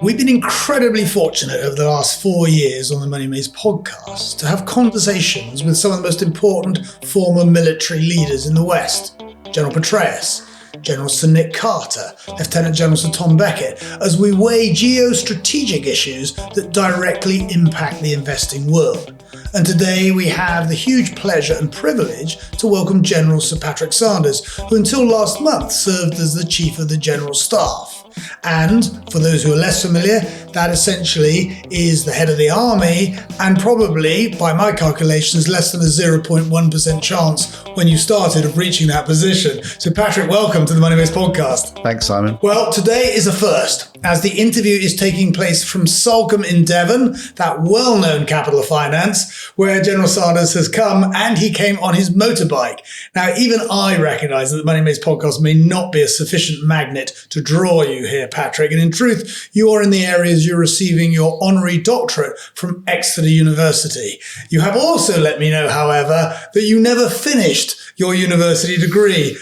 We've been incredibly fortunate over the last 4 years on the Money Maze podcast to have conversations with some of the most important former military leaders in the West. General Petraeus, General Sir Nick Carter, Lieutenant General Sir Tom Beckett, as we weigh geostrategic issues that directly impact the investing world. And today we have the huge pleasure and privilege to welcome General Sir Patrick Sanders, who until last month served as the Chief of the General Staff. And for those who are less familiar, that essentially is the head of the army and probably, by my calculations, less than a 0.1% chance when you started of reaching that position. So Patrick, welcome to the Money Maze podcast. Thanks, Simon. Well, today is a first, as the interview is taking place from Salcombe in Devon, that well-known capital of finance, where General Sanders has come, and he came on his motorbike. Now, even I recognise that the Money Maze podcast may not be a sufficient magnet to draw you here, Patrick, and in truth, you are in the areas you're receiving your honorary doctorate from Exeter University. You have also let me know, however, that you never finished your university degree.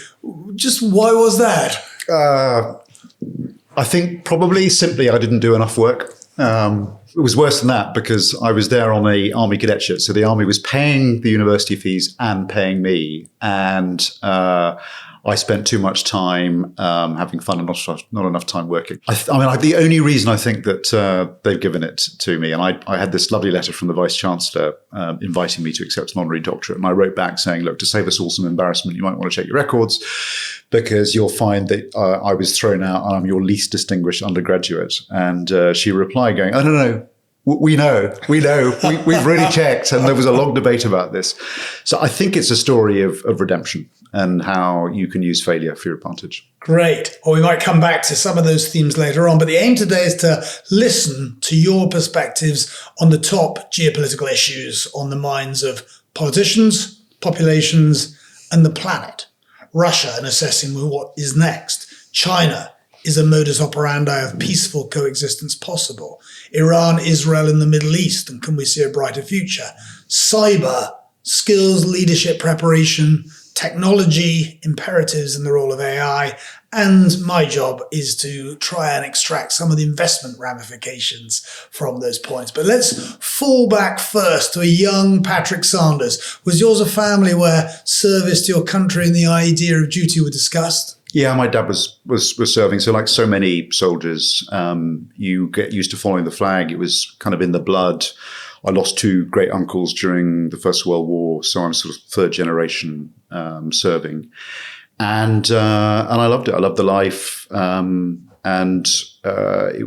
Just why was that? I think probably simply I didn't do enough work. It was worse than that because I was there on a army cadetship. So the army was paying the university fees and paying me. And I spent too much time having fun and not enough time working. The only reason I think that they've given it to me, and I had this lovely letter from the Vice-Chancellor inviting me to accept an honorary doctorate. And I wrote back saying, look, to save us all some embarrassment, you might want to check your records because you'll find that I was thrown out and I'm your least distinguished undergraduate. And she replied going, oh, no. We know. We've really checked. And there was a long debate about this. So I think it's a story of redemption and how you can use failure for your advantage. Great. Well, we might come back to some of those themes later on, but the aim today is to listen to your perspectives on the top geopolitical issues on the minds of politicians, populations, and the planet. Russia and assessing what is next. China. Is a modus operandi of peaceful coexistence possible? Iran, Israel, and the Middle East, and can we see a brighter future? Cyber, skills, leadership preparation, technology, imperatives, and the role of AI. And my job is to try and extract some of the investment ramifications from those points. But let's fall back first to a young Patrick Sanders. Was yours a family where service to your country and the idea of duty were discussed? Yeah, my dad was serving. So like so many soldiers, you get used to following the flag. It was kind of in the blood. I lost two great uncles during the First World War. So I'm sort of third generation serving. And I loved it. I loved the life. It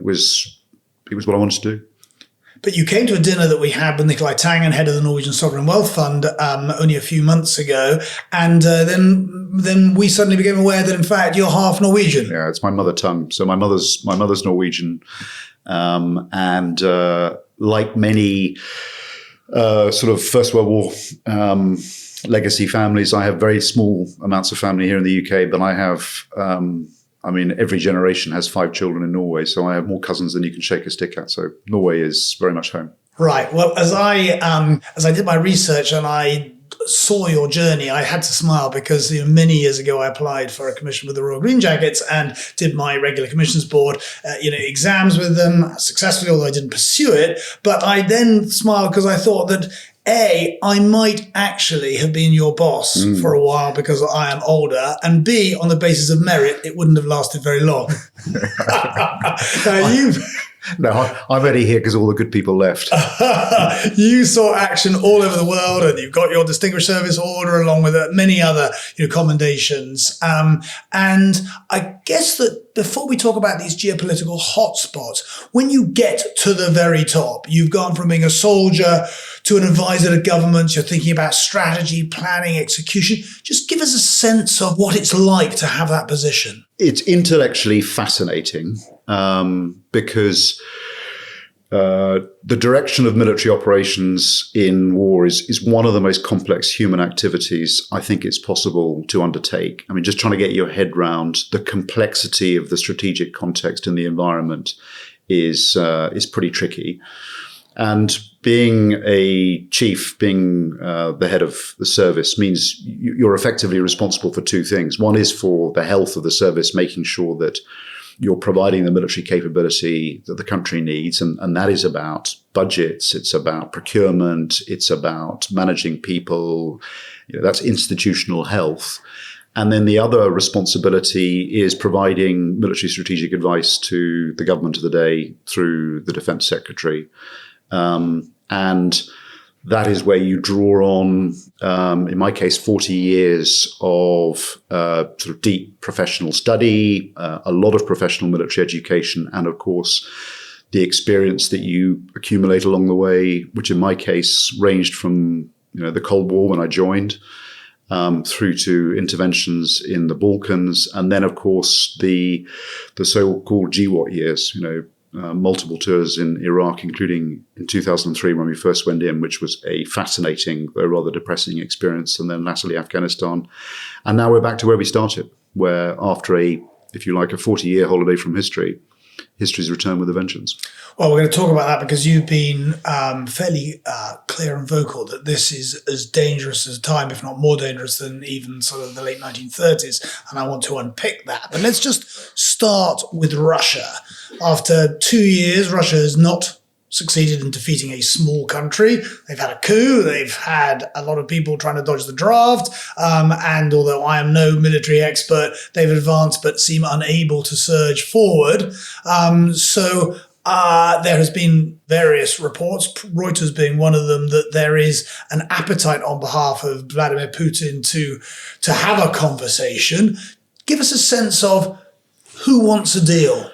was what I wanted to do. But you came to a dinner that we had with Nikolai Tangen, head of the Norwegian Sovereign Wealth Fund, only a few months ago. And then we suddenly became aware that, in fact, you're half Norwegian. Yeah, it's my mother tongue. So my mother's Norwegian. Like many sort of First World War legacy families, I have very small amounts of family here in the UK, but I have... every generation has 5 children in Norway, so I have more cousins than you can shake a stick at. So Norway is very much home. Right. Well, as I did my research and I saw your journey, I had to smile because many years ago I applied for a commission with the Royal Green Jackets and did my regular commissions board, exams with them successfully, although I didn't pursue it. But I then smiled because I thought that A, I might actually have been your boss for a while because I am older, and B, on the basis of merit, it wouldn't have lasted very long. No, I'm only here because all the good people left. You saw action all over the world, and you've got your Distinguished Service Order along with many other commendations. And I guess that before we talk about these geopolitical hotspots, when you get to the very top, you've gone from being a soldier to an advisor to government, you're thinking about strategy, planning, execution. Just give us a sense of what it's like to have that position. It's intellectually fascinating because the direction of military operations in war is one of the most complex human activities I think it's possible to undertake. I mean, just trying to get your head round the complexity of the strategic context in the environment is pretty tricky. And being a chief, being the head of the service means you're effectively responsible for two things. One is for the health of the service, making sure that you're providing the military capability that the country needs. And that is about budgets. It's about procurement. It's about managing people. That's institutional health. And then the other responsibility is providing military strategic advice to the government of the day through the defense secretary. And that is where you draw on, in my case, 40 years of sort of deep professional study, a lot of professional military education, and of course, the experience that you accumulate along the way, which in my case ranged from the Cold War when I joined, through to interventions in the Balkans, and then of course the so-called GWAT years. Multiple tours in Iraq, including in 2003 when we first went in, which was a fascinating though rather depressing experience, and then latterly Afghanistan, and now we're back to where we started, where after a 40-year holiday from history's returned with a vengeance. Well, we're going to talk about that because you've been fairly clear and vocal that this is as dangerous as a time, if not more dangerous than even sort of the late 1930s. And I want to unpick that. But let's just start with Russia. After 2 years, Russia has not succeeded in defeating a small country. They've had a coup. They've had a lot of people trying to dodge the draft. And although I am no military expert, they've advanced but seem unable to surge forward. So there has been various reports, Reuters being one of them, that there is an appetite on behalf of Vladimir Putin to have a conversation. Give us a sense of who wants a deal.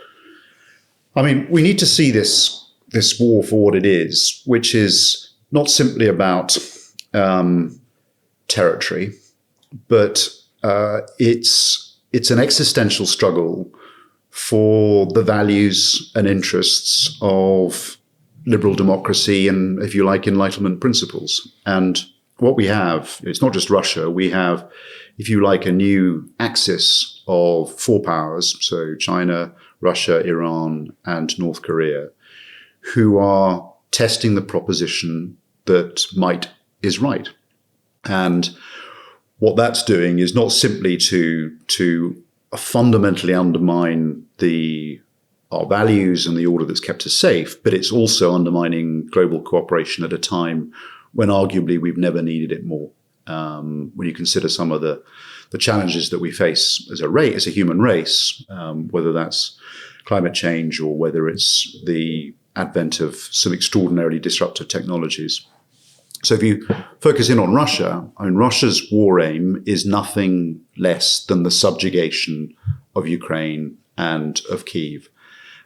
I mean, we need to see this war for what it is, which is not simply about territory, but it's an existential struggle for the values and interests of liberal democracy and, if you like, Enlightenment principles. And what we have, it's not just Russia, we have, if you like, a new axis of four powers, so China, Russia, Iran, and North Korea, who are testing the proposition that might is right. And what that's doing is not simply to fundamentally undermine our values and the order that's kept us safe, but it's also undermining global cooperation at a time when arguably we've never needed it more. When you consider some of the challenges that we face as a human race, whether that's climate change or whether it's the advent of some extraordinarily disruptive technologies. So if you focus in on Russia, I mean, Russia's war aim is nothing less than the subjugation of Ukraine and of Kyiv.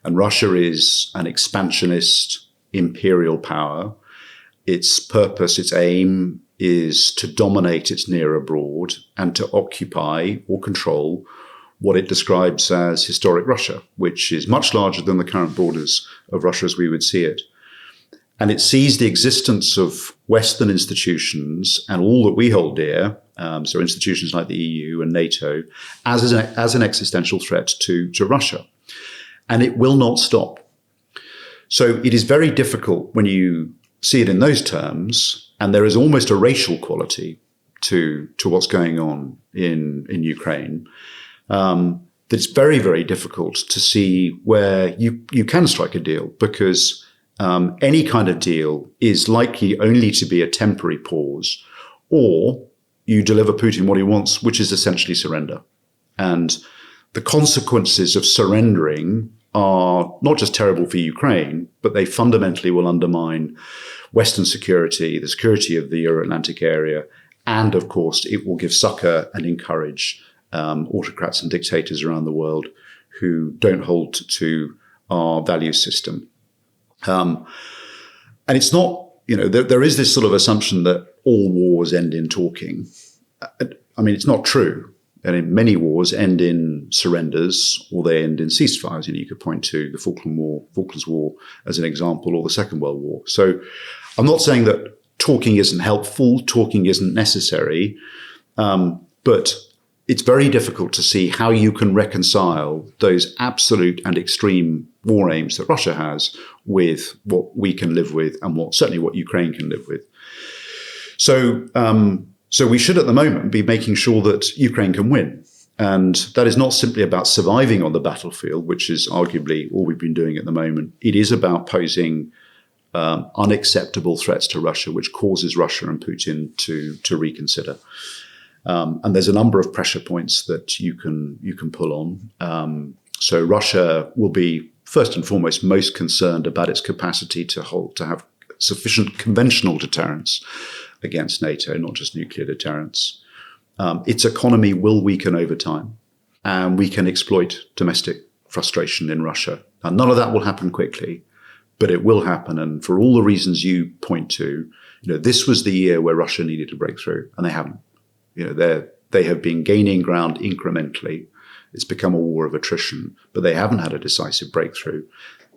And Russia is an expansionist imperial power. Its purpose, its aim is to dominate its near abroad and to occupy or control what it describes as historic Russia, which is much larger than the current borders of Russia as we would see it. And it sees the existence of Western institutions and all that we hold dear, so institutions like the EU and NATO, as an existential threat to Russia. And it will not stop. So it is very difficult when you see it in those terms, and there is almost a racial quality to what's going on in Ukraine, that it's very, very difficult to see where you can strike a deal, because any kind of deal is likely only to be a temporary pause, or you deliver Putin what he wants, which is essentially surrender. And the consequences of surrendering are not just terrible for Ukraine, but they fundamentally will undermine Western security, the security of the Euro-Atlantic area, and of course it will give succor and encourage autocrats and dictators around the world who don't hold to our value system. And it's not, there is this sort of assumption that all wars end in talking. I mean, it's not true. And in many wars end in surrenders, or they end in ceasefires. You could point to the Falklands War as an example, or the Second World War. So I'm not saying that talking isn't helpful, talking isn't necessary, but it's very difficult to see how you can reconcile those absolute and extreme war aims that Russia has with what we can live with and certainly what Ukraine can live with. So we should at the moment be making sure that Ukraine can win. And that is not simply about surviving on the battlefield, which is arguably all we've been doing at the moment. It is about posing unacceptable threats to Russia, which causes Russia and Putin to reconsider. And there's a number of pressure points that you can pull on. So Russia will be first and foremost most concerned about its capacity to have sufficient conventional deterrence against NATO, not just nuclear deterrence. Its economy will weaken over time, and we can exploit domestic frustration in Russia. Now, none of that will happen quickly, but it will happen. And for all the reasons you point to, this was the year where Russia needed to break through, and they haven't. They have been gaining ground incrementally. It's become a war of attrition, but they haven't had a decisive breakthrough.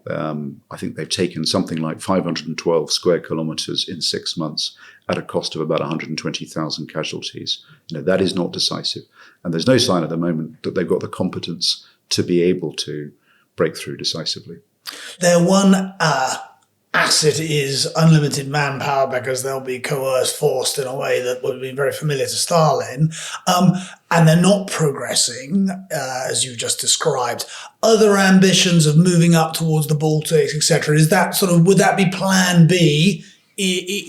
I think they've taken something like 512 square kilometers in 6 months at a cost of about 120,000 casualties. That is not decisive. And there's no sign at the moment that they've got the competence to be able to break through decisively. Their one asset is unlimited manpower, because they'll be coerced, forced in a way that would be very familiar to Stalin. And they're not progressing, as you've just described. Other ambitions of moving up towards the Baltics, etc. Is that would that be plan B,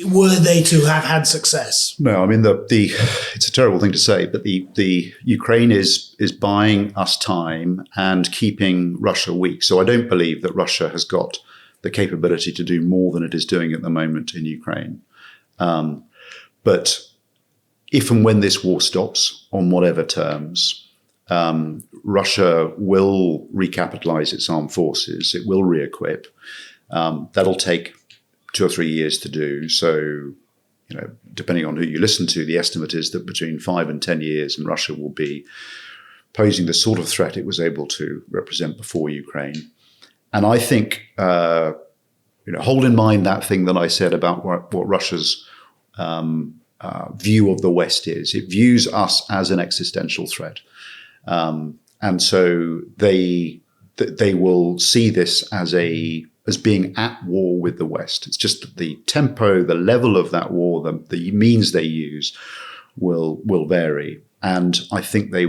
were they to have had success? No, I mean, it's a terrible thing to say, but the Ukraine is buying us time and keeping Russia weak. So I don't believe that Russia has got the capability to do more than it is doing at the moment in Ukraine. But if and when this war stops, on whatever terms, Russia will recapitalize its armed forces. It will re-equip. That'll take 2 or 3 years to do. So, depending on who you listen to, the estimate is that between 5 and 10 years, and Russia will be posing the sort of threat it was able to represent before Ukraine. And I think, hold in mind that thing that I said about what Russia's view of the West is. It views us as an existential threat. And so they will see this as being at war with the West. It's just the tempo, the level of that war, the means they use will vary. And I think they're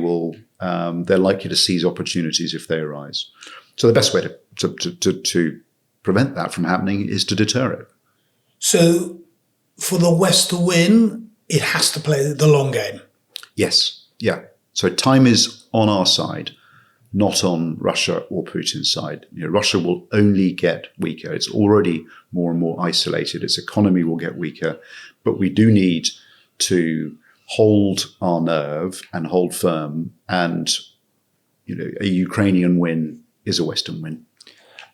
likely to seize opportunities if they arise. So the best way to prevent that from happening is to deter it. So for the West to win, it has to play the long game. Yes. Yeah. So time is on our side, not on Russia or Putin's side. Russia will only get weaker. It's already more and more isolated. Its economy will get weaker. But we do need to hold our nerve and hold firm. And, a Ukrainian win is a Western win.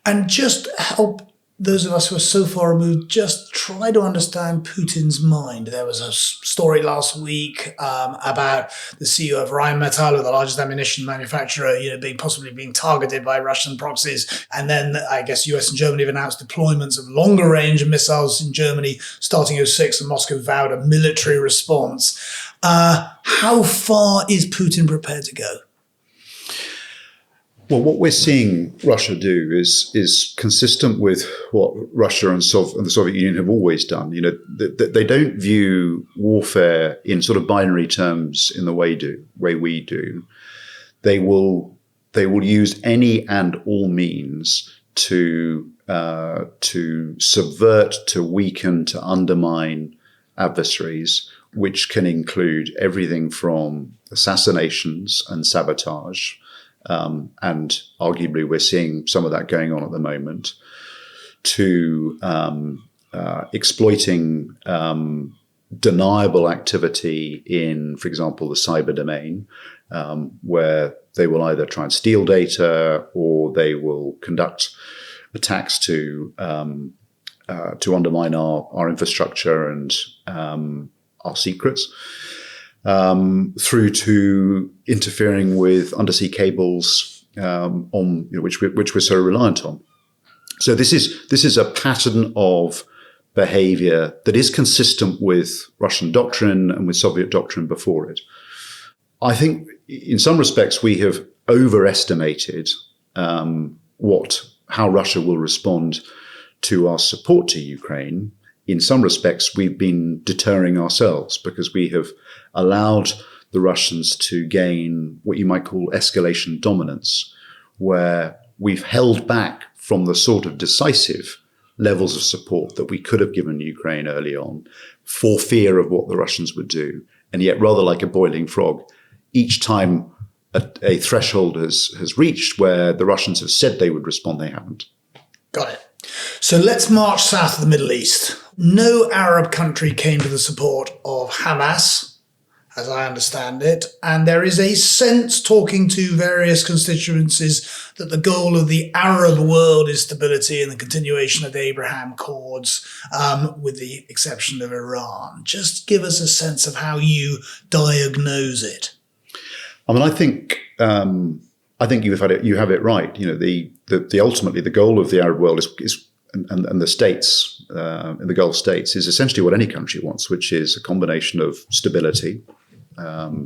And just help those of us who are so far removed just try to understand Putin's mind. There was a story last week about the CEO of Rheinmetall, the largest ammunition manufacturer, possibly being targeted by Russian proxies. And then I guess US and Germany have announced deployments of longer range missiles in Germany starting 2006, and Moscow vowed a military response. How far is Putin prepared to go? Well, what we're seeing Russia do is consistent with what Russia and the Soviet Union have always done. They don't view warfare in sort of binary terms in the way we do. They will use any and all means to subvert, to weaken, to undermine adversaries, which can include everything from assassinations and sabotage. And arguably we're seeing some of that going on at the moment, to exploiting deniable activity in, for example, the cyber domain, where they will either try and steal data or they will conduct attacks to undermine our infrastructure and our secrets. Through to interfering with undersea cables, which we're so reliant on. So this is a pattern of behavior that is consistent with Russian doctrine and with Soviet doctrine before it. I think in some respects we have overestimated how Russia will respond to our support to Ukraine. In some respects, we've been deterring ourselves because we have allowed the Russians to gain what you might call escalation dominance, where we've held back from the sort of decisive levels of support that we could have given Ukraine early on for fear of what the Russians would do. And yet, rather like a boiling frog, each time a threshold has reached where the Russians have said they would respond, they haven't. Got it. So let's march south of the Middle East. No Arab country came to the support of Hamas, as I understand it, and there is a sense, talking to various constituencies, that the goal of the Arab world is stability and the continuation of the Abraham Accords, with the exception of Iran. Just give us a sense of how you diagnose it. I mean, I think you have it right. You know, the ultimately the goal of the Arab world is and the states in the Gulf states is essentially what any country wants, which is a combination of stability,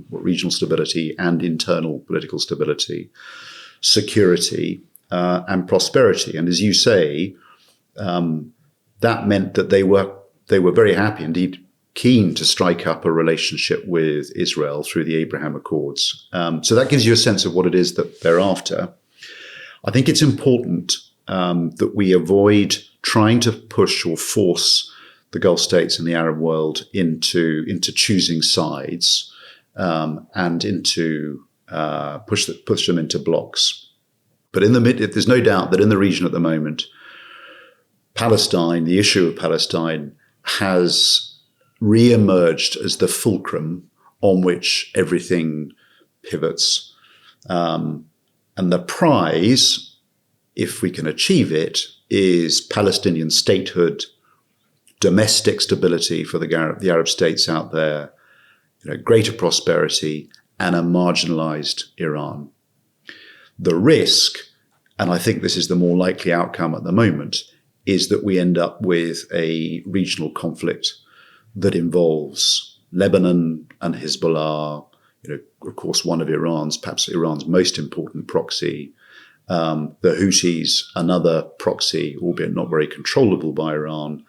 regional stability and internal political stability, security, and prosperity. And as you say, that meant that they were very happy, indeed keen, to strike up a relationship with Israel through the Abraham Accords. So that gives you a sense of what it is that they're after. I think it's important that we avoid trying to push or force the Gulf states and the Arab world into choosing sides, and into push them into blocks. But there's no doubt that in the region at the moment, Palestine, the issue of Palestine, has re-emerged as the fulcrum on which everything pivots. And the prize, if we can achieve it, is Palestinian statehood, domestic stability for the Arab states out there, greater prosperity, and a marginalized Iran. The risk, and I think this is the more likely outcome at the moment, is that we end up with a regional conflict that involves Lebanon and Hezbollah, of course, one of perhaps Iran's most important proxy, the Houthis, another proxy, albeit not very controllable by Iran,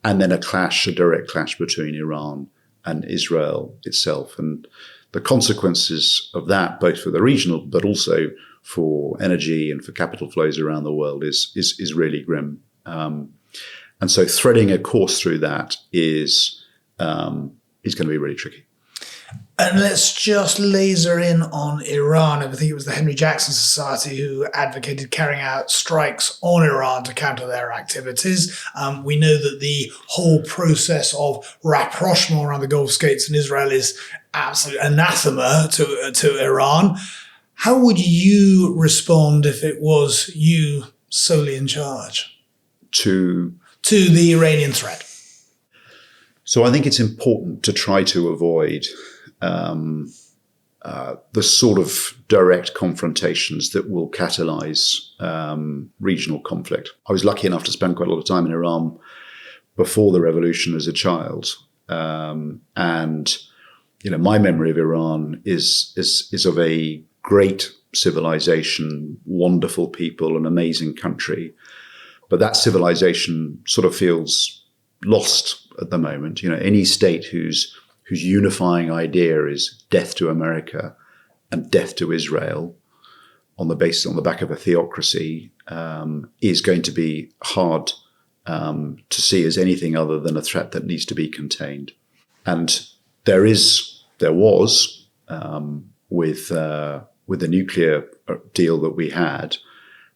and then a direct clash between Iran and Israel itself. And the consequences of that, both for the regional, but also for energy and for capital flows around the world, is really grim. And so threading a course through that is going to be really tricky. And let's just laser in on Iran. I think it was the Henry Jackson Society who advocated carrying out strikes on Iran to counter their activities. We know that the whole process of rapprochement around the Gulf states and Israel is absolute anathema to Iran. How would you respond if it was you solely in charge? To the Iranian threat? So I think it's important to try to avoid the sort of direct confrontations that will catalyze regional conflict. I was lucky enough to spend quite a lot of time in Iran before the revolution as a child. And my memory of Iran is of a great civilization, wonderful people, an amazing country. But that civilization sort of feels lost at the moment. Any state whose unifying idea is death to America and death to Israel on the back of a theocracy is going to be hard to see as anything other than a threat that needs to be contained. And there was with the nuclear deal that we had,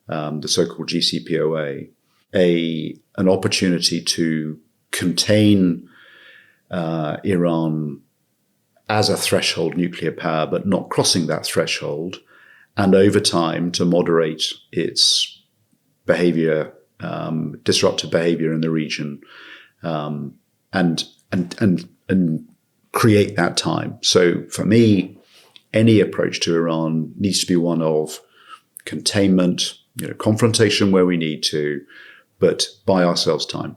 the so-called GCPOA, an opportunity to contain Iran as a threshold nuclear power, but not crossing that threshold, and over time to moderate its behavior, disruptive behavior in the region, and create that time. So for me, any approach to Iran needs to be one of containment, confrontation where we need to, but buy ourselves time.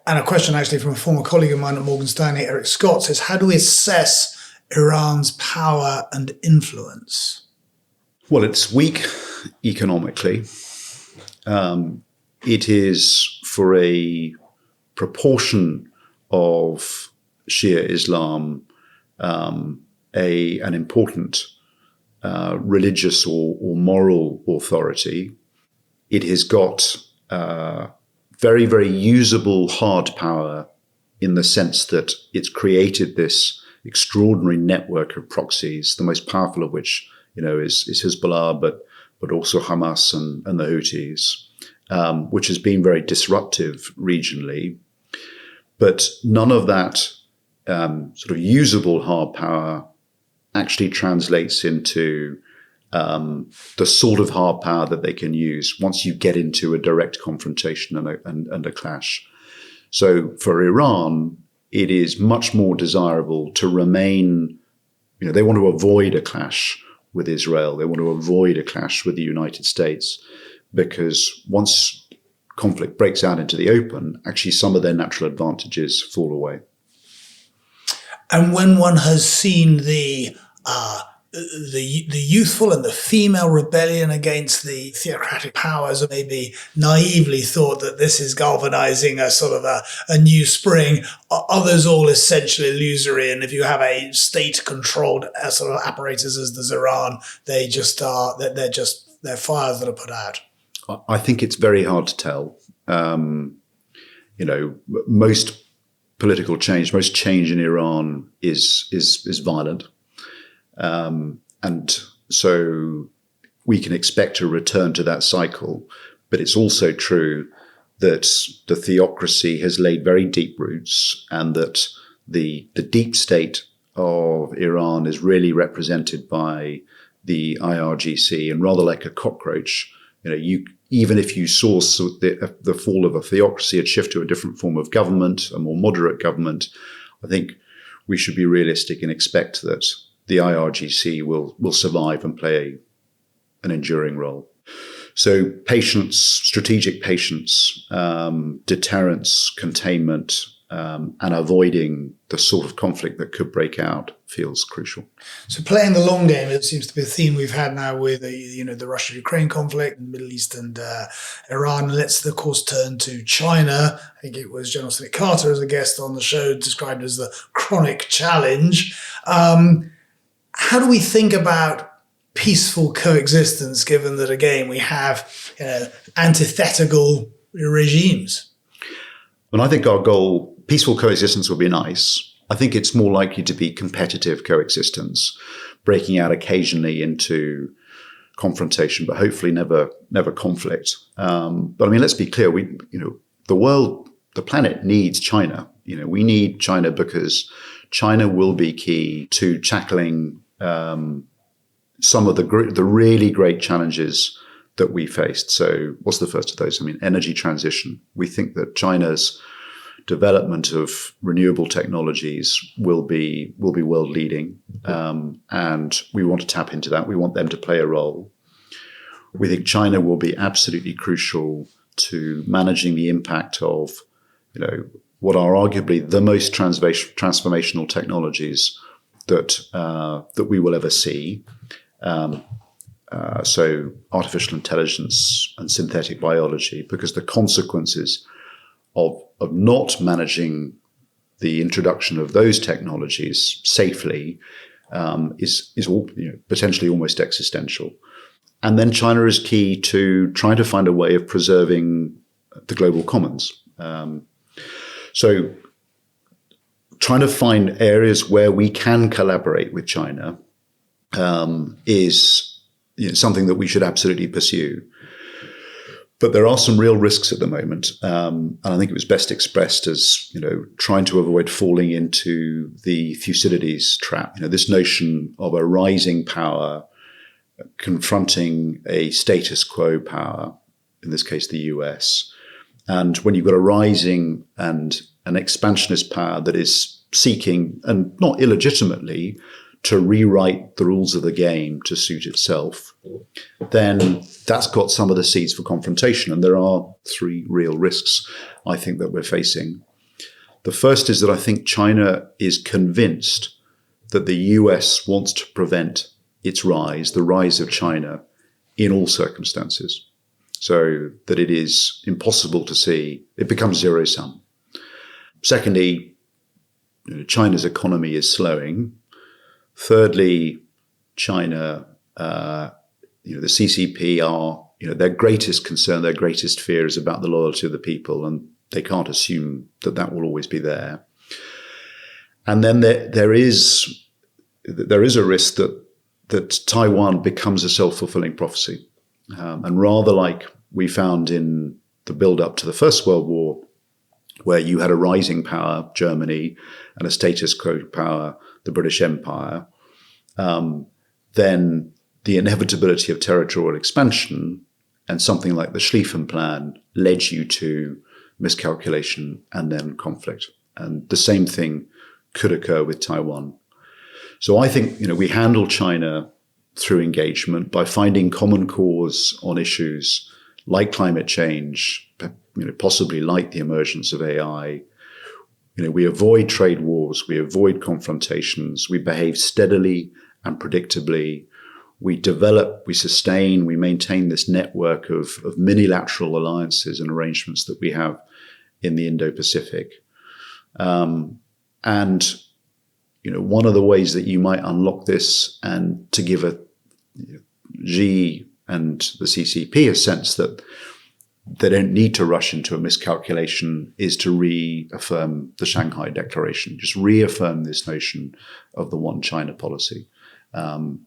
And a question actually from a former colleague of mine at Morgan Stanley, Eric Scott, says, how do we assess Iran's power and influence? Well, it's weak economically. It is, for a proportion of Shia Islam, an important religious or moral authority. It has got very, very usable hard power in the sense that it's created this extraordinary network of proxies, the most powerful of which, is Hezbollah, but also Hamas and the Houthis, which has been very disruptive regionally. But none of that sort of usable hard power actually translates into the sort of hard power that they can use once you get into a direct confrontation and a clash. So for Iran, it is much more desirable to remain, they want to avoid a clash with Israel. They want to avoid a clash with the United States, because once conflict breaks out into the open, actually some of their natural advantages fall away. And when one has seen the youthful and the female rebellion against the theocratic powers, maybe naively thought that this is galvanizing a sort of a new spring, are those all essentially illusory? And if you have a state-controlled sort of apparatus as the Iran, they just are, they're fires that are put out. I think it's very hard to tell. Most political change, most change in Iran is violent. And so we can expect a return to that cycle. But it's also true that the theocracy has laid very deep roots, and that the deep state of Iran is really represented by the IRGC, and rather like a cockroach, even if you saw the fall of a theocracy, it'd shift to a different form of government, a more moderate government. I think we should be realistic and expect that the IRGC will survive and play an enduring role. So patience, strategic patience, deterrence, containment, and avoiding the sort of conflict that could break out feels crucial. So playing the long game, it seems to be a theme we've had now with the Russia-Ukraine conflict, the Middle East and Iran. Let's, of course, turn to China. I think it was General Senate Carter as a guest on the show described as the chronic challenge. How do we think about peaceful coexistence, given that, again, we have antithetical regimes? And I think our goal, peaceful coexistence, would be nice. I think it's more likely to be competitive coexistence, breaking out occasionally into confrontation, but hopefully never conflict. But I mean, let's be clear. The planet needs China. We need China because China will be key to tackling some of the really great challenges that we faced. So what's the first of those? I mean, energy transition. We think that China's development of renewable technologies will be world leading. And we want to tap into that. We want them to play a role. We think China will be absolutely crucial to managing the impact of, what are arguably the most transformational technologies that we will ever see. So artificial intelligence and synthetic biology, because the consequences of not managing the introduction of those technologies safely is potentially almost existential. And then China is key to trying to find a way of preserving the global commons. So trying to find areas where we can collaborate with China is something that we should absolutely pursue. But there are some real risks at the moment. And I think it was best expressed as, trying to avoid falling into the Thucydides trap. This notion of a rising power confronting a status quo power, in this case, the US. And when you've got a rising and an expansionist power that is seeking, and not illegitimately, to rewrite the rules of the game to suit itself, then that's got some of the seeds for confrontation. And there are three real risks, I think, that we're facing. The first is that I think China is convinced that the US wants to prevent its rise, the rise of China, in all circumstances. So that it is impossible to see, it becomes zero sum. Secondly, China's economy is slowing. Thirdly, China, the CCP are, their greatest concern, their greatest fear is about the loyalty of the people, and they can't assume that that will always be there. And then there is a risk that Taiwan becomes a self-fulfilling prophecy. And rather like we found in the build-up to the First World War, where you had a rising power, Germany, and a status quo power, the British Empire, then the inevitability of territorial expansion and something like the Schlieffen Plan led you to miscalculation and then conflict. And the same thing could occur with Taiwan. So I think, we handle China through engagement by finding common cause on issues like climate change, possibly like the emergence of AI. We avoid trade wars, we avoid confrontations, we behave steadily and predictably. We develop, we sustain, we maintain this network of minilateral alliances and arrangements that we have in the Indo-Pacific. And one of the ways that you might unlock this and to give Xi and the CCP a sense that they don't need to rush into a miscalculation is to reaffirm the Shanghai Declaration, just reaffirm this notion of the one China policy,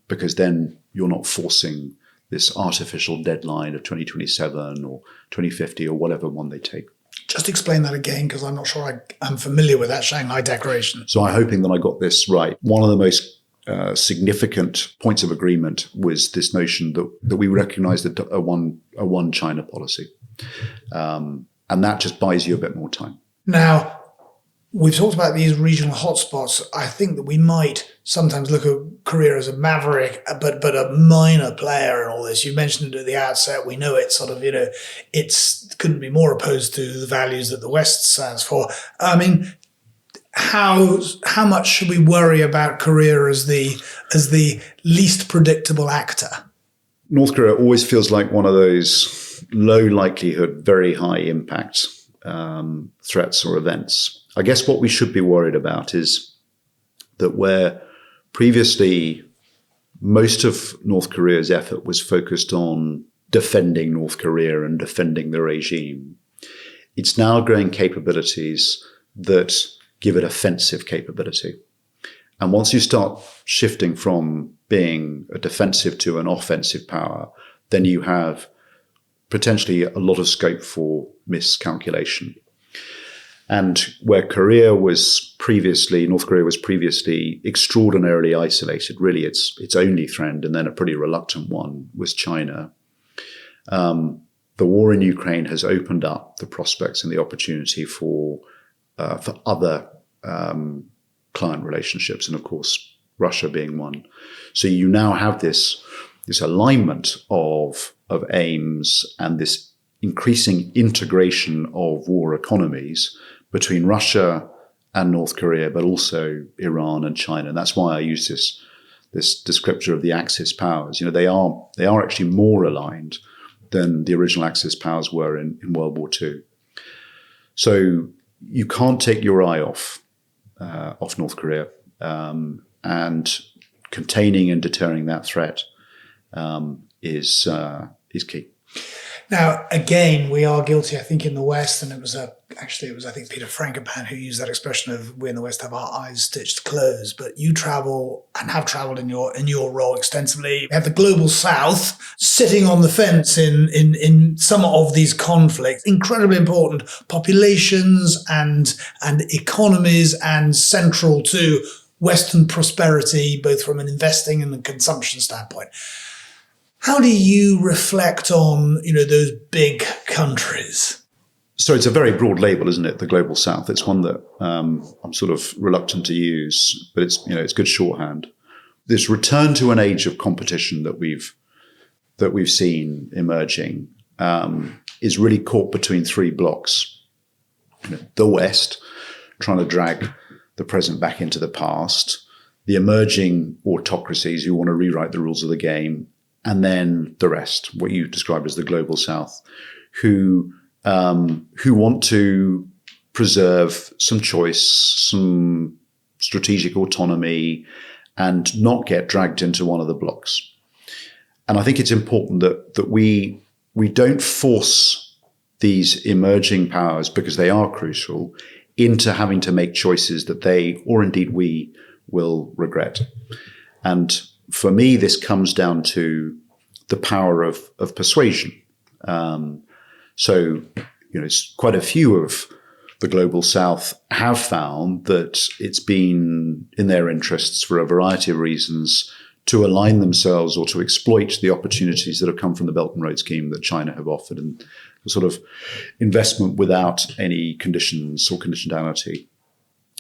because then you're not forcing this artificial deadline of 2027 or 2050 or whatever one they take. Just explain that again, because I'm not sure I'm familiar with that Shanghai Declaration. So I'm hoping that I got this right. One of the most significant points of agreement was this notion that we recognize a one China policy. And that just buys you a bit more time. Now, we've talked about these regional hotspots. I think that we might sometimes look at Korea as a maverick, but a minor player in all this. You mentioned it at the outset. We know it's sort of, it's couldn't be more opposed to the values that the West stands for. I mean, how much should we worry about Korea as the least predictable actor? North Korea always feels like one of those low likelihood, very high impact threats or events. I guess what we should be worried about is that where previously most of North Korea's effort was focused on defending North Korea and defending the regime, it's now growing capabilities that give it offensive capability. And once you start shifting from being a defensive to an offensive power, then you have potentially a lot of scope for miscalculation. And where North Korea was previously extraordinarily isolated, really its only friend, and then a pretty reluctant one, was China. The war in Ukraine has opened up the prospects and the opportunity for other client relationships, and of course, Russia being one. So you now have this alignment of aims and this increasing integration of war economies between Russia and North Korea, but also Iran and China. And that's why I use this descriptor of the Axis powers. They are actually more aligned than the original Axis powers were in World War II. So you can't take your eye off North Korea, and containing and deterring that threat is key. Now, again, we are guilty, I think, in the West, and it was I think Peter Frankopan who used that expression of we in the West have our eyes stitched closed. But you travel and have traveled in your role extensively. We have the global South sitting on the fence in some of these conflicts. Incredibly important populations and economies, and central to Western prosperity, both from an investing and a consumption standpoint. How do you reflect on, those big countries? So it's a very broad label, isn't it? The global South. It's one that I'm sort of reluctant to use, but it's good shorthand. This return to an age of competition that we've seen emerging is really caught between three blocks. The West, trying to drag the present back into the past, the emerging autocracies who want to rewrite the rules of the game, and then the rest, what you described as the global South, who want to preserve some choice, some strategic autonomy, and not get dragged into one of the blocks. And I think it's important that we don't force these emerging powers, because they are crucial, into having to make choices that they, or indeed we, will regret. And for me, this comes down to the power of persuasion. So, it's quite a few of the global south have found that it's been in their interests for a variety of reasons to align themselves or to exploit the opportunities that have come from the Belt and Road Scheme that China have offered, and the sort of investment without any conditions or conditionality.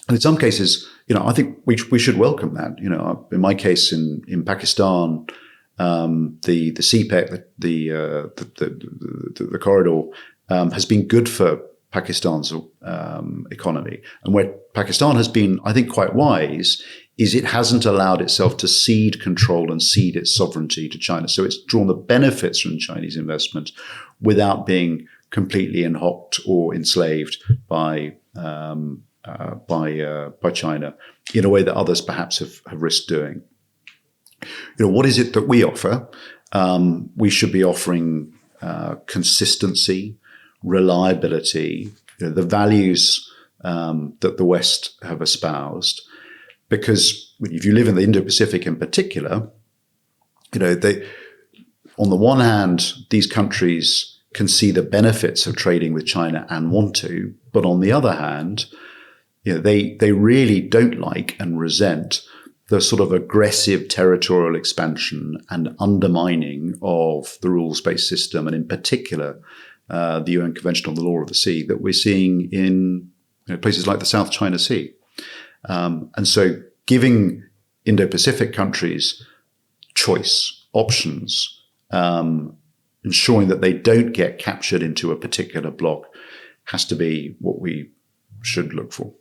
And in some cases, I think we should welcome that. In my case, in Pakistan, the CPEC, the corridor, has been good for Pakistan's economy. And where Pakistan has been, I think, quite wise is it hasn't allowed itself to cede control and cede its sovereignty to China. So it's drawn the benefits from Chinese investment without being completely enhocked or enslaved by China in a way that others perhaps have risked doing. What is it that we offer? We should be offering consistency, reliability, the values that the West have espoused. Because if you live in the Indo-Pacific in particular, they, on the one hand, these countries can see the benefits of trading with China and want to, but on the other hand, they really don't like and resent the sort of aggressive territorial expansion and undermining of the rules-based system, and in particular, the UN Convention on the Law of the Sea that we're seeing in places like the South China Sea. And so giving Indo-Pacific countries choice, options, ensuring that they don't get captured into a particular bloc has to be what we should look for.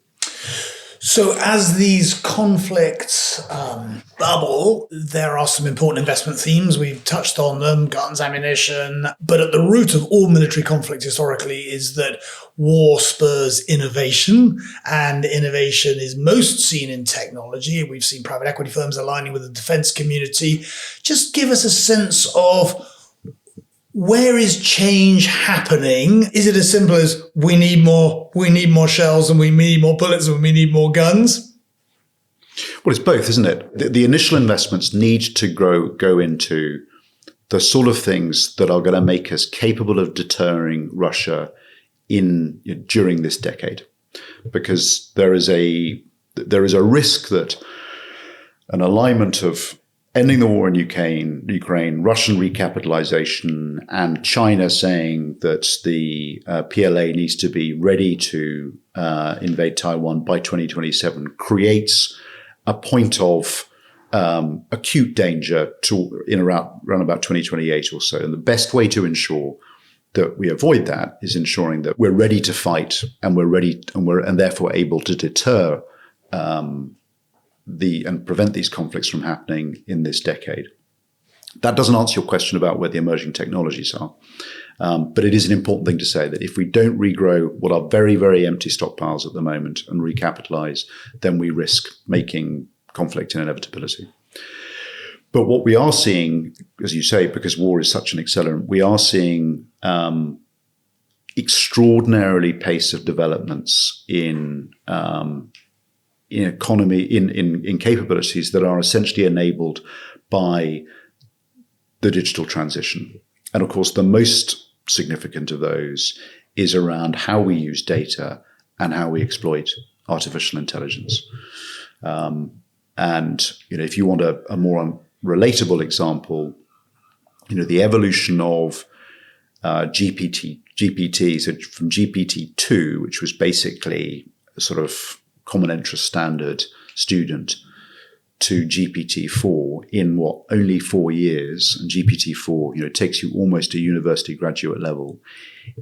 So as these conflicts bubble, there are some important investment themes. We've touched on them, guns, ammunition. But at the root of all military conflict historically is that war spurs innovation, and innovation is most seen in technology. We've seen private equity firms aligning with the defense community. Just give us a sense of where is change happening? Is it as simple as we need more shells and we need more bullets and we need more guns? Well, it's both, isn't it? The initial investments need to go into the sort of things that are going to make us capable of deterring Russia during this decade, because there is a risk that an alignment of ending the war in Ukraine, Russian recapitalization, and China saying that the PLA needs to be ready to invade Taiwan by 2027 creates a point of acute danger around about 2028 or so. And the best way to ensure that we avoid that is ensuring that we're ready to fight and we're therefore able to deter and prevent these conflicts from happening in this decade. That doesn't answer your question about where the emerging technologies are. But it is an important thing to say that if we don't regrow what are very, very empty stockpiles at the moment and recapitalize, then we risk making conflict an inevitability. But what we are seeing, as you say, because war is such an accelerant, we are seeing extraordinarily pace of developments in economy, in capabilities that are essentially enabled by the digital transition. And of course, the most significant of those is around how we use data and how we exploit artificial intelligence. And if you want a more relatable example, the evolution of GPT, so from GPT-2, which was basically a sort of common interest standard student, to GPT-4 in only 4 years, and GPT-4 takes you almost to university graduate level,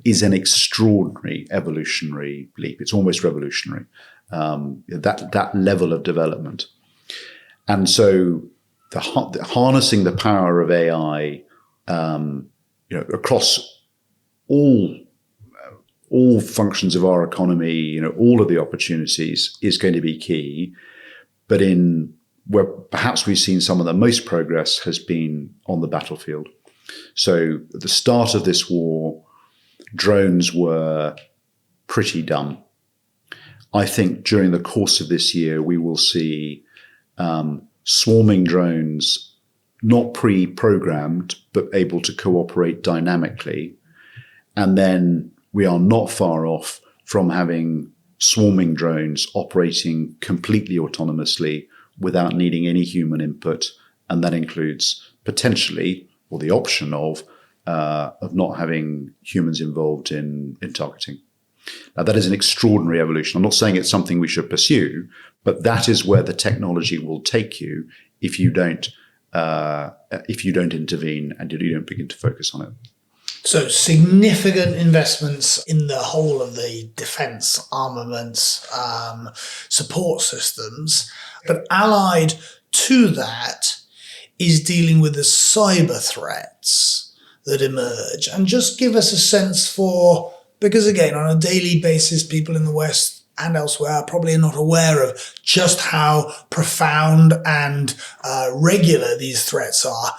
is an extraordinary evolutionary leap. It's almost revolutionary, that level of development. And so harnessing the power of AI across all functions of our economy, all of the opportunities is going to be key. But in where perhaps we've seen some of the most progress has been on the battlefield. So at the start of this war, drones were pretty dumb. I think during the course of this year, we will see swarming drones, not pre-programmed, but able to cooperate dynamically. And then we are not far off from having swarming drones operating completely autonomously without needing any human input. And that includes potentially, or the option of not having humans involved in targeting. Now, that is an extraordinary evolution. I'm not saying it's something we should pursue, but that is where the technology will take you if you don't intervene and you don't begin to focus on it. So significant investments in the whole of the defence armaments support systems, but allied to that is dealing with the cyber threats that emerge. And just give us a sense for, because again, on a daily basis, people in the West and elsewhere probably are not aware of just how profound and regular these threats are.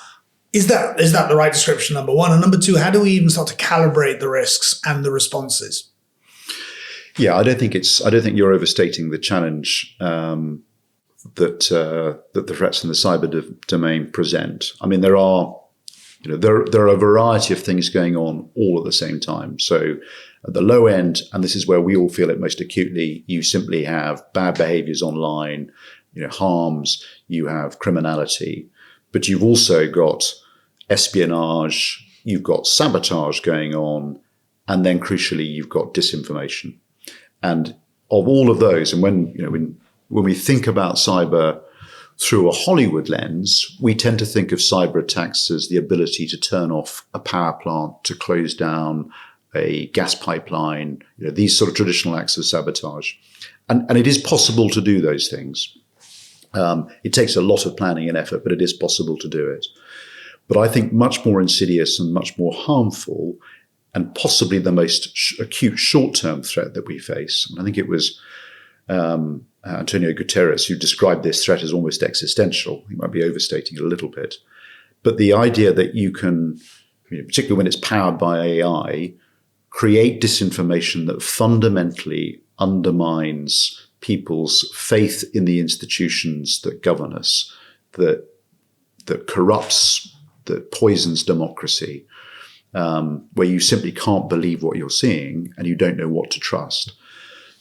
Is that the right description, number one? And number two, how do we even start to calibrate the risks and the responses? Yeah, I don't think you're overstating the challenge that the threats in the cyber domain present. I mean, there are a variety of things going on all at the same time. So at the low end, and this is where we all feel it most acutely, you simply have bad behaviors online, harms, you have criminality, but you've also got espionage, you've got sabotage going on, and then crucially, you've got disinformation. And of all of those, and when we think about cyber through a Hollywood lens, we tend to think of cyber attacks as the ability to turn off a power plant, to close down a gas pipeline, these sort of traditional acts of sabotage. And it is possible to do those things. It takes a lot of planning and effort, but it is possible to do it. But I think much more insidious and much more harmful, and possibly the most acute short-term threat that we face, and I think it was Antonio Guterres who described this threat as almost existential. He might be overstating it a little bit. But the idea that you can, particularly when it's powered by AI, create disinformation that fundamentally undermines people's faith in the institutions that govern us, that corrupts, that poisons democracy, where you simply can't believe what you're seeing and you don't know what to trust.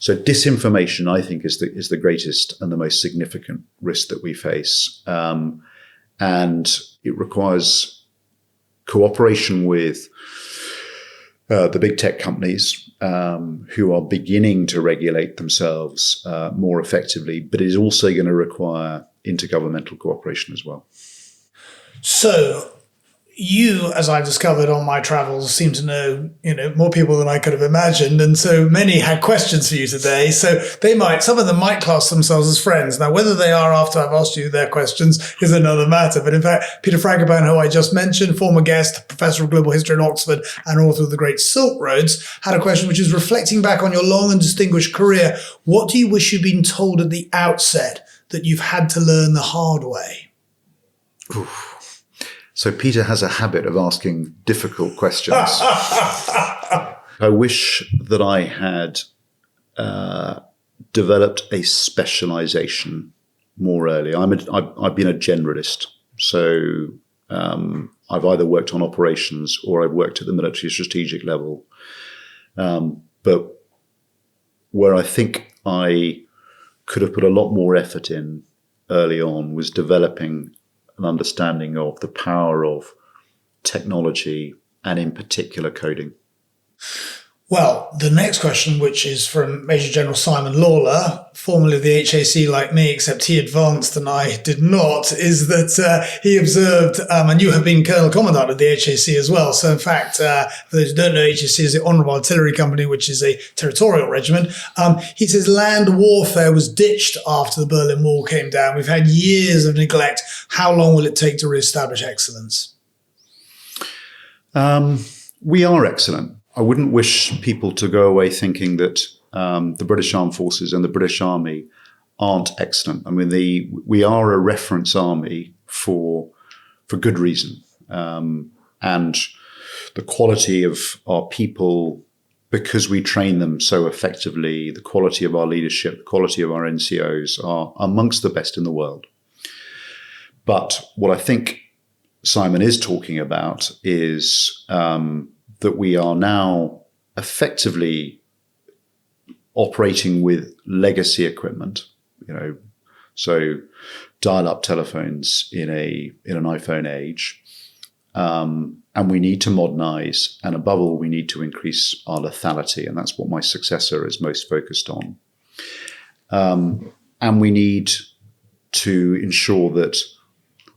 So disinformation, I think, is the greatest and the most significant risk that we face. And it requires cooperation with the big tech companies who are beginning to regulate themselves more effectively, but it is also going to require intergovernmental cooperation as well. So you, as I discovered on my travels, seem to know, more people than I could have imagined. And so many had questions for you today. So some of them might class themselves as friends. Now, whether they are after I've asked you their questions is another matter. But in fact, Peter Frankopan, who I just mentioned, former guest, professor of global history at Oxford and author of The Great Silk Roads, had a question which is reflecting back on your long and distinguished career. What do you wish you'd been told at the outset that you've had to learn the hard way? Oof. So Peter has a habit of asking difficult questions. I wish that I had developed a specialization more early. I've been a generalist. So I've either worked on operations or I've worked at the military strategic level. But where I think I could have put a lot more effort in early on was developing an understanding of the power of technology and in particular coding. Well, the next question, which is from Major General Simon Lawler, formerly of the HAC like me, except he advanced and I did not, is that he observed, and you have been Colonel Commandant of the HAC as well. So in fact, for those who don't know, HAC is the Honourable Artillery Company, which is a territorial regiment. He says land warfare was ditched after the Berlin Wall came down. We've had years of neglect. How long will it take to re-establish excellence? We are excellent. I wouldn't wish people to go away thinking that the British Armed Forces and the British Army aren't excellent. I mean, we are a reference army for good reason. And the quality of our people, because we train them so effectively, the quality of our leadership, the quality of our NCOs are amongst the best in the world. But what I think Simon is talking about is that we are now effectively operating with legacy equipment, so dial-up telephones in an iPhone age. And we need to modernize, and above all, we need to increase our lethality, and that's what my successor is most focused on. And we need to ensure that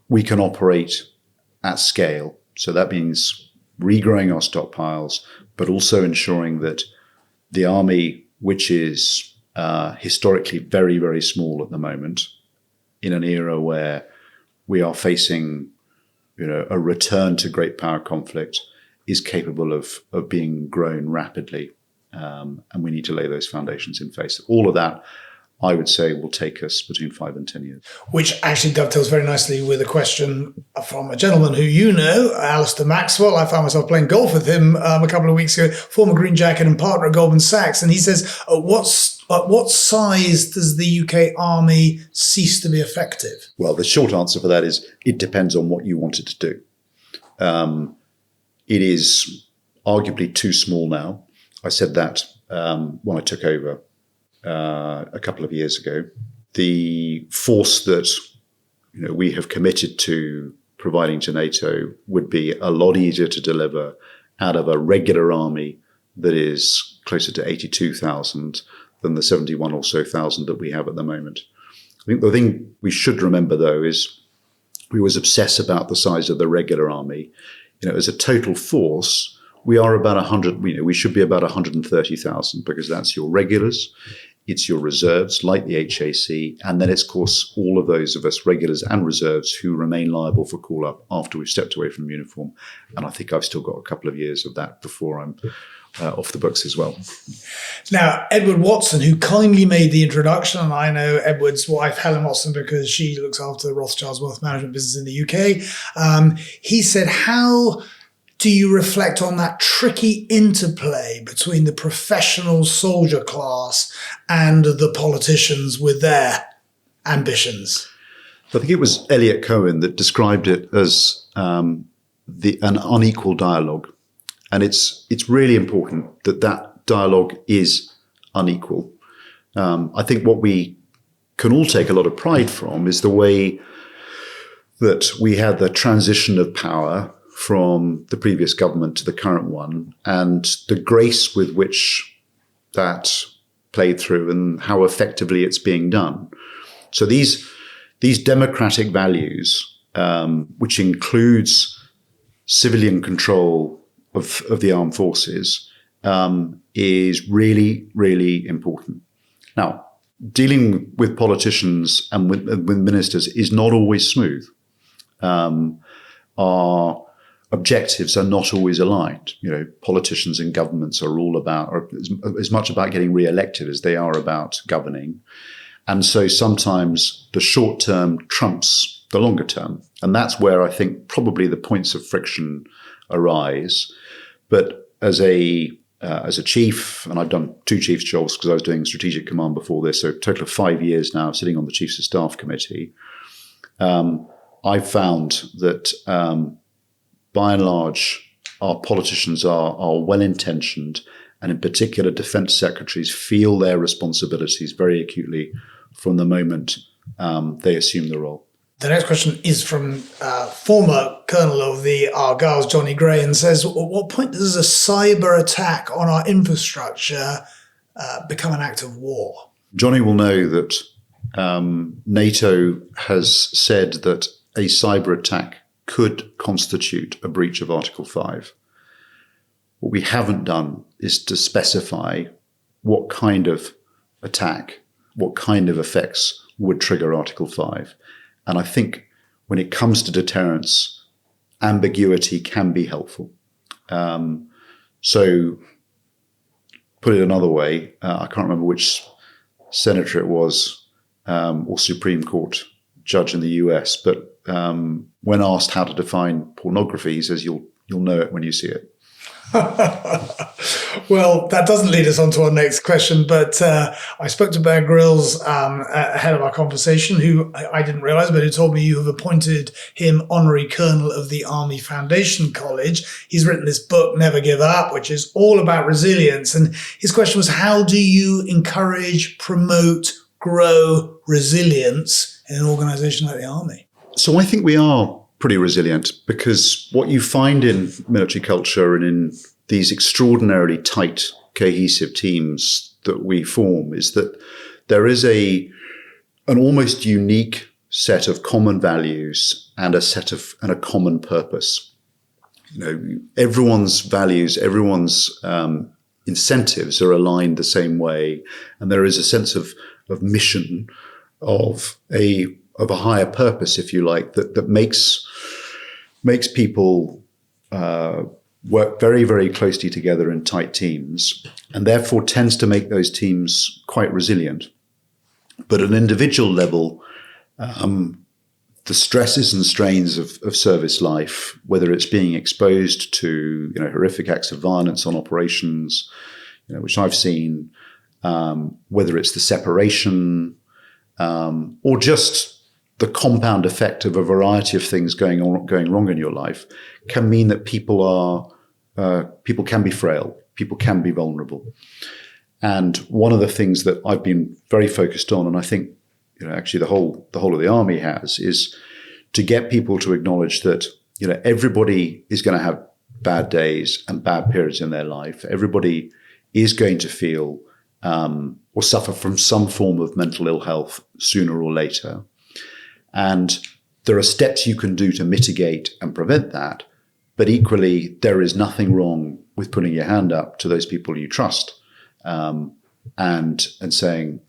we can operate at scale. So that means regrowing our stockpiles, but also ensuring that the army, which is historically very, very small at the moment, in an era where we are facing a return to great power conflict, is capable of being grown rapidly. And we need to lay those foundations in place. All of that, I would say, will take us between 5 and 10 years. Which actually dovetails very nicely with a question from a gentleman who you know, Alistair Maxwell. I found myself playing golf with him a couple of weeks ago, former Green Jacket and partner at Goldman Sachs. And he says, at what size does the UK Army cease to be effective? Well, the short answer for that is it depends on what you want it to do. It is arguably too small now. I said that when I took over a couple of years ago. The force that we have committed to providing to NATO would be a lot easier to deliver out of a regular army that is closer to 82,000 than the 71 or so thousand that we have at the moment. I think the thing we should remember, though, is we always obsess about the size of the regular army. As a total force, we are about 100. We should be about 130,000 because that's your regulars. It's your reserves, like the HAC, and then it's, of course, all of those of us regulars and reserves who remain liable for call-up after we've stepped away from uniform. And I think I've still got a couple of years of that before I'm off the books as well. Now, Edward Watson, who kindly made the introduction, and I know Edward's wife, Helen Watson, because she looks after the Rothschild's wealth management business in the UK, he said, how do you reflect on that tricky interplay between the professional soldier class and the politicians with their ambitions? I think it was Eliot Cohen that described it as an unequal dialogue. And it's really important that dialogue is unequal. I think what we can all take a lot of pride from is the way that we had the transition of power from the previous government to the current one, and the grace with which that played through and how effectively it's being done. So these democratic values, which includes civilian control of the armed forces, is really, really important. Now, dealing with politicians and with ministers is not always smooth. Our objectives are not always aligned. Politicians and governments are as much about getting re-elected as they are about governing. And so sometimes the short term trumps the longer term. And that's where I think probably the points of friction arise. But as a chief, and I've done 2 chiefs jobs because I was doing strategic command before this, so a total of 5 years now sitting on the Chiefs of Staff Committee, I've found that by and large, our politicians are well-intentioned, and in particular, defence secretaries feel their responsibilities very acutely from the moment they assume the role. The next question is from former Colonel of the Argylls, Johnny Gray, and says, at what point does a cyber attack on our infrastructure become an act of war? Johnny will know that NATO has said that a cyber attack could constitute a breach of Article 5. What we haven't done is to specify what kind of attack, what kind of effects would trigger Article 5. And I think when it comes to deterrence, ambiguity can be helpful. So put it another way, I can't remember which senator it was or Supreme Court judge in the US, but when asked how to define pornography, he says you'll know it when you see it. Well, that doesn't lead us on to our next question, but I spoke to Bear Grylls ahead of our conversation, who I didn't realize, but who told me you have appointed him honorary colonel of the Army Foundation College. He's written this book, Never Give Up, which is all about resilience. And his question was, how do you encourage, promote, grow resilience in an organization like the Army? So I think we are pretty resilient, because what you find in military culture and in these extraordinarily tight, cohesive teams that we form is that there is an almost unique set of common values and a common purpose. Everyone's values, everyone's incentives are aligned the same way, and there is a sense of mission, of a higher purpose, if you like, that makes people work very, very closely together in tight teams, and therefore tends to make those teams quite resilient. But at an individual level, the stresses and strains of service life, whether it's being exposed to horrific acts of violence on operations, which I've seen, whether it's the separation, or just the compound effect of a variety of things going wrong in your life, can mean that people can be frail, people can be vulnerable. And one of the things that I've been very focused on, and I think actually the whole of the Army has, is to get people to acknowledge that everybody is going to have bad days and bad periods in their life. Everybody is going to feel or suffer from some form of mental ill health sooner or later. And there are steps you can do to mitigate and prevent that. But equally, there is nothing wrong with putting your hand up to those people you trust and saying,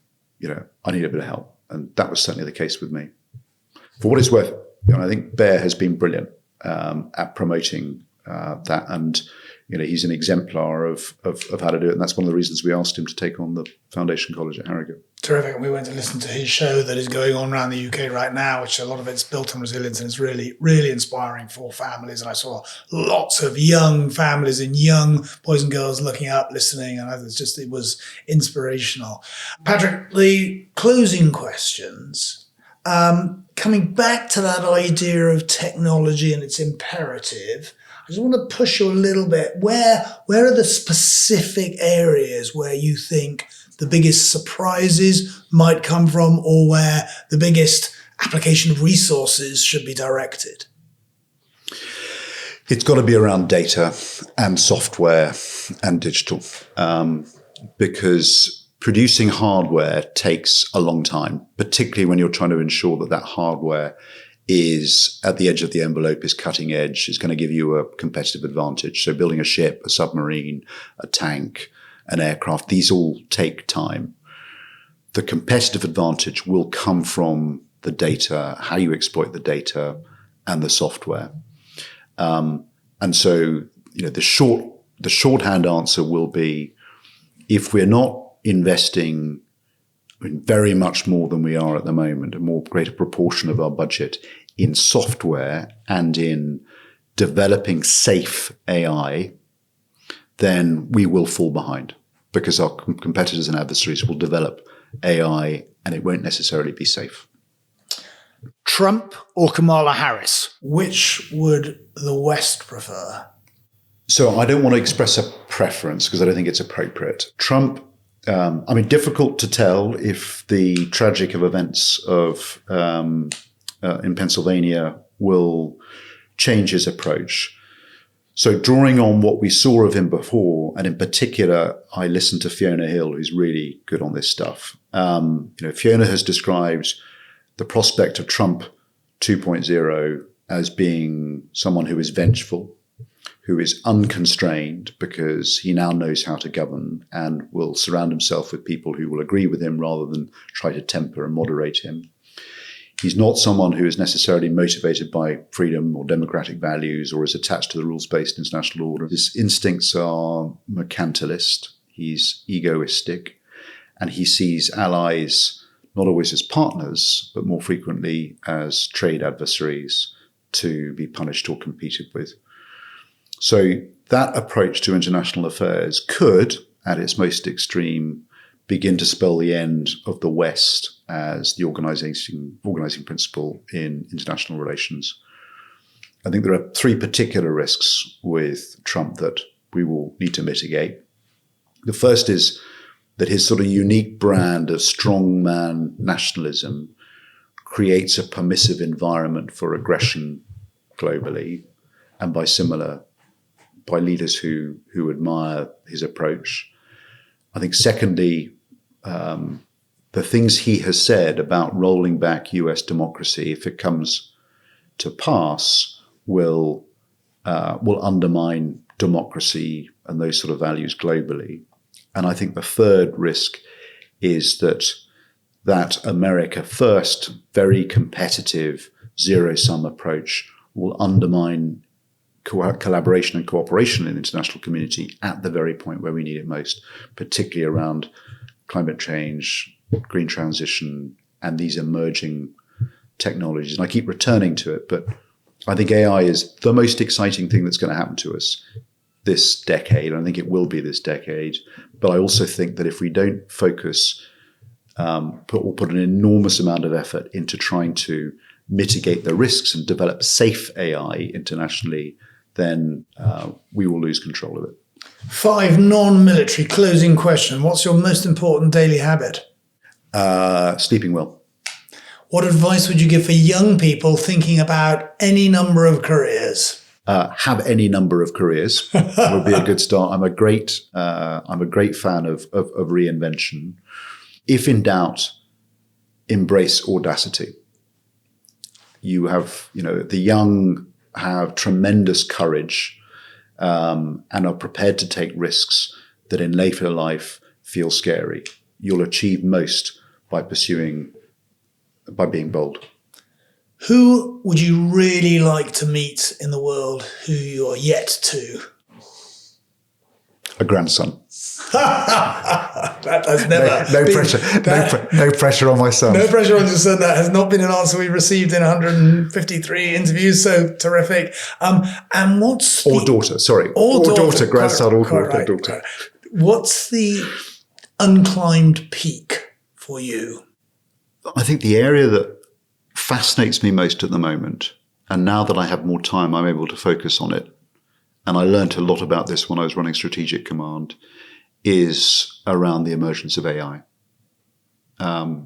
I need a bit of help. And that was certainly the case with me. For what it's worth, I think Bear has been brilliant at promoting that. And he's an exemplar of how to do it. And that's one of the reasons we asked him to take on the Foundation College at Harrogate. Terrific. And we went to listen to his show that is going on around the UK right now, which a lot of it's built on resilience, and it's really, really inspiring for families. And I saw lots of young families and young boys and girls looking up, listening, and it was inspirational. Patrick, the closing questions, coming back to that idea of technology and its imperative, I just want to push you a little bit. Where are the specific areas where you think the biggest surprises might come from, or where the biggest application of resources should be directed? It's got to be around data and software and digital, because producing hardware takes a long time, particularly when you're trying to ensure that hardware is at the edge of the envelope, is cutting edge, is going to give you a competitive advantage. So building a ship, a submarine, a tank, an aircraft, these all take time. The competitive advantage will come from the data, how you exploit the data, and the software. And so, the shorthand answer will be, if we're not investing very much more than we are at the moment, a more greater proportion of our budget in software and in developing safe AI, then we will fall behind, because our competitors and adversaries will develop AI and it won't necessarily be safe. Trump or Kamala Harris? Which would the West prefer? So I don't want to express a preference because I don't think it's appropriate. Trump, difficult to tell if the tragic of events of in Pennsylvania will change his approach. So drawing on what we saw of him before, and in particular, I listened to Fiona Hill, who's really good on this stuff. Fiona has described the prospect of Trump 2.0 as being someone who is vengeful, who is unconstrained because he now knows how to govern and will surround himself with people who will agree with him rather than try to temper and moderate him. He's not someone who is necessarily motivated by freedom or democratic values or is attached to the rules-based international order. His instincts are mercantilist. He's egoistic, and he sees allies not always as partners, but more frequently as trade adversaries to be punished or competed with. So that approach to international affairs could, at its most extreme, begin to spell the end of the West as the organizing principle in international relations. I think there are three particular risks with Trump that we will need to mitigate. The first is that his sort of unique brand of strongman nationalism creates a permissive environment for aggression globally, and by leaders who admire his approach. I think secondly, the things he has said about rolling back US democracy, if it comes to pass, will undermine democracy and those sort of values globally. And I think the third risk is that America First, very competitive, zero-sum approach will undermine collaboration and cooperation in the international community at the very point where we need it most, particularly around climate change, green transition, and these emerging technologies. And I keep returning to it, but I think AI is the most exciting thing that's going to happen to us this decade. I think it will be this decade. But I also think that if we don't focus, put an enormous amount of effort into trying to mitigate the risks and develop safe AI internationally, then we will lose control of it. 5 non-military closing question. What's your most important daily habit? Sleeping well. What advice would you give for young people thinking about any number of careers? Have any number of careers would be a good start. I'm a great fan of reinvention. If in doubt, embrace audacity. You have, the young have tremendous courage and are prepared to take risks that in later life feel scary. You'll achieve most by being bold. Who would you really like to meet in the world who you are yet to? A grandson. That has never no been, pressure. No pressure on my son. No pressure on your son. That has not been an answer we received in 153 interviews. So terrific. And what's or daughter? Sorry, or daughter, grandson, or daughter. What's the unclimbed peak for you? I think the area that fascinates me most at the moment, and now that I have more time, I'm able to focus on it. And I learned a lot about this when I was running Strategic Command, is around the emergence of AI. I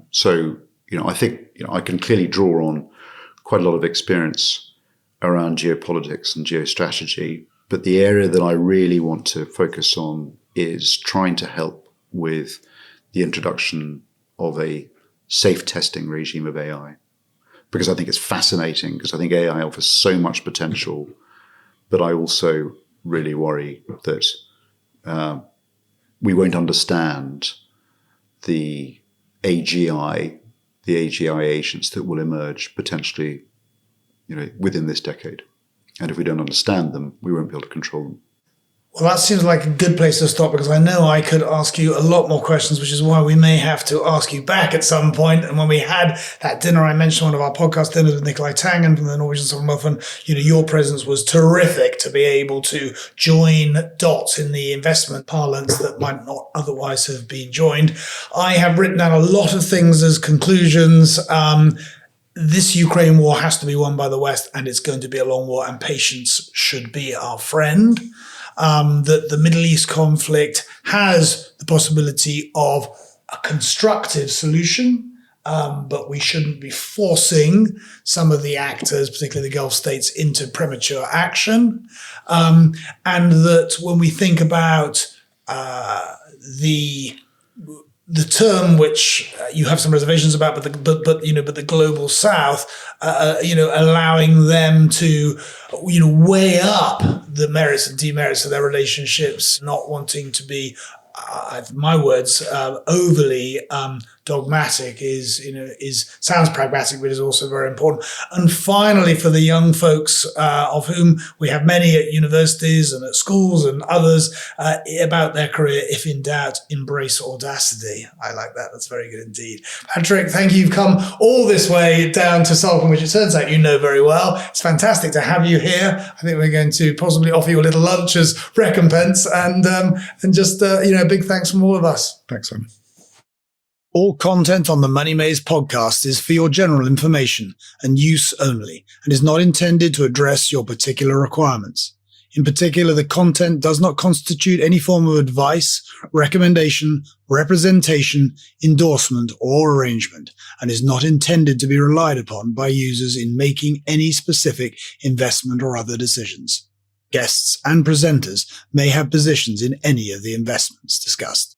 think, I can clearly draw on quite a lot of experience around geopolitics and geostrategy, but the area that I really want to focus on is trying to help with the introduction of a safe testing regime of AI. Because I think it's fascinating, because I think AI offers so much potential, but I also really worry that we won't understand the AGI agents that will emerge potentially, within this decade. And if we don't understand them, we won't be able to control them. Well, that seems like a good place to stop, because I know I could ask you a lot more questions, which is why we may have to ask you back at some point. And when we had that dinner, I mentioned one of our podcast dinners with Nikolai Tangen from the Norwegian Sovereign Wealth Fund. Your presence was terrific to be able to join dots in the investment parlance that might not otherwise have been joined. I have written down a lot of things as conclusions. This Ukraine war has to be won by the West, and it's going to be a long war, and patience should be our friend. That the Middle East conflict has the possibility of a constructive solution, but we shouldn't be forcing some of the actors, particularly the Gulf states, into premature action. And that when we think about the term which you have some reservations about, but the global South, allowing them to, weigh up the merits and demerits of their relationships, not wanting to be my words, overly dogmatic is sounds pragmatic, but is also very important. And finally, for the young folks of whom we have many at universities and at schools and others about their career, if in doubt, embrace Audacity. I like that. That's very good indeed. Patrick, thank you. You've come all this way down to Salcombe, which it turns out you know very well. It's fantastic to have you here. I think we're going to possibly offer you a little lunch as recompense, and just a big thanks from all of us. Thanks, Simon. All content on the Money Maze podcast is for your general information and use only, and is not intended to address your particular requirements. In particular, the content does not constitute any form of advice, recommendation, representation, endorsement, or arrangement, and is not intended to be relied upon by users in making any specific investment or other decisions. Guests and presenters may have positions in any of the investments discussed.